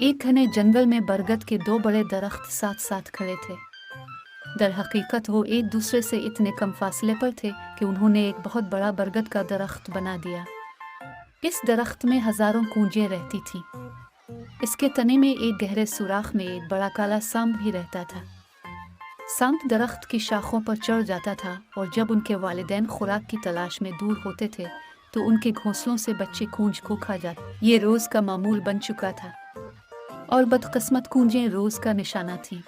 एक घने जंगल में बरगद के दो बड़े दरख्त साथ साथ खड़े थे। दर हकीकत वो एक दूसरे से इतने कम फासले पर थे कि उन्होंने एक बहुत बड़ा बरगद का दरख्त बना दिया। इस दरख्त में हजारों कूंजें रहती थीं। इसके तने में एक गहरे सुराख में एक बड़ा काला सांप भी रहता था। सांप दरख्त की शाखों पर चढ़ जाता था और जब उनके वालिदैन खुराक की तलाश में दूर होते थे तो उनके घोंसलों से बच्चे कूंज को खा जाते। ये रोज का मामूल बन चुका था और बदकिस्मत कूंजें रोज का निशाना थीं।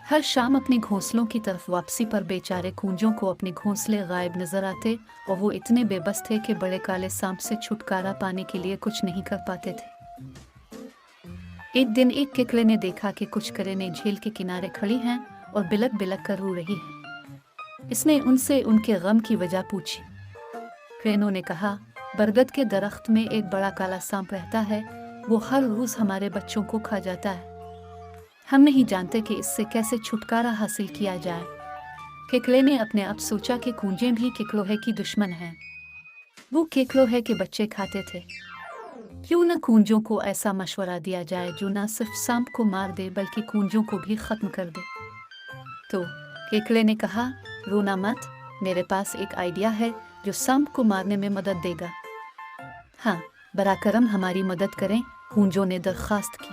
हर शाम अपने घोंसलों की तरफ वापसी पर बेचारे कूंजों को अपने घोंसले गायब नजर आते और वो इतने बेबस थे कि बड़े काले सांप से छुटकारा पाने के लिए कुछ नहीं कर पाते थे। एक दिन एक केकड़े ने देखा कि कुछ करें झील के किनारे खड़ी हैं और बिलक बिलक कर रो रही है। इसने उनसे उनके गम की वजह पूछी। क्रेनों ने कहा, बरगद के दरख्त में एक बड़ा काला सांप रहता है, वो हर रोज हमारे बच्चों को खा जाता है। हम नहीं जानते कि इससे कैसे छुटकारा हासिल किया जाए। केकड़े ने अपने आप सोचा कि कूंजें भी केकड़ोहे की दुश्मन हैं। वो केकड़ोहे के बच्चे खाते थे। क्यों न कूंजों को ऐसा मशवरा दिया जाए जो न सिर्फ सांप को मार दे बल्कि कूंजों को भी खत्म कर दे। तो केकड़े ने कहा, रोना मत, मेरे पास एक आइडिया है जो सांप को मारने में मदद देगा। हाँ, बराकरम हमारी मदद करें, कूंजों ने दरख्वास्त की।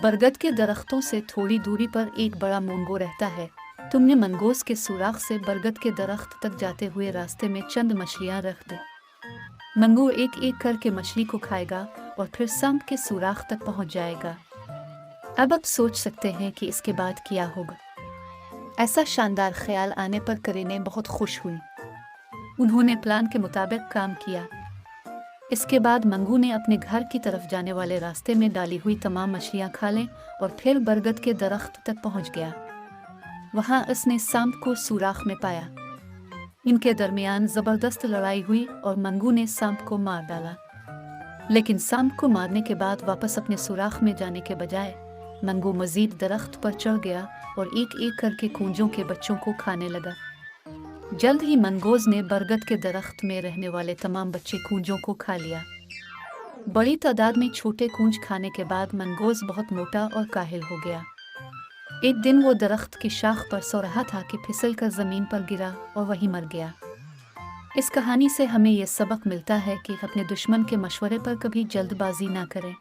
बरगद के दरख्तों से थोड़ी दूरी पर एक बड़ा मंगो रहता है। तुमने मंगोस के सुराख से बरगद के दरख्त तक जाते हुए रास्ते में चंद मछलियां रख दे। मंगो एक एक करके मछली को खाएगा और फिर सांप के सुराख तक पहुंच जाएगा। अब आप सोच सकते हैं कि इसके बाद क्या होगा। ऐसा शानदार ख्याल आने पर करीने बहुत खुश हुई। उन्होंने प्लान के मुताबिक काम किया। इसके बाद मंगू ने अपने घर की तरफ जाने वाले रास्ते में डाली हुई तमाम मछलियां खा लें और फिर बरगद के दरख्त तक पहुंच गया। वहां उसने सांप को सुराख में पाया। इनके दरमियान जबरदस्त लड़ाई हुई और मंगू ने सांप को मार डाला। लेकिन सांप को मारने के बाद वापस अपने सुराख में जाने के बजाय मंगू मजीद दरख्त पर चढ़ गया और एक एक करके कूंजों के बच्चों को खाने लगा। जल्द ही मंगोज ने बरगद के दरख्त में रहने वाले तमाम बच्चे कूंजों को खा लिया। बड़ी तादाद में छोटे कूंज खाने के बाद मंगोज बहुत मोटा और काहिल हो गया। एक दिन वो दरख्त की शाख पर सो रहा था कि फिसल कर जमीन पर गिरा और वहीं मर गया। इस कहानी से हमें यह सबक मिलता है कि अपने दुश्मन के मशवरे पर कभी जल्दबाजी ना करें।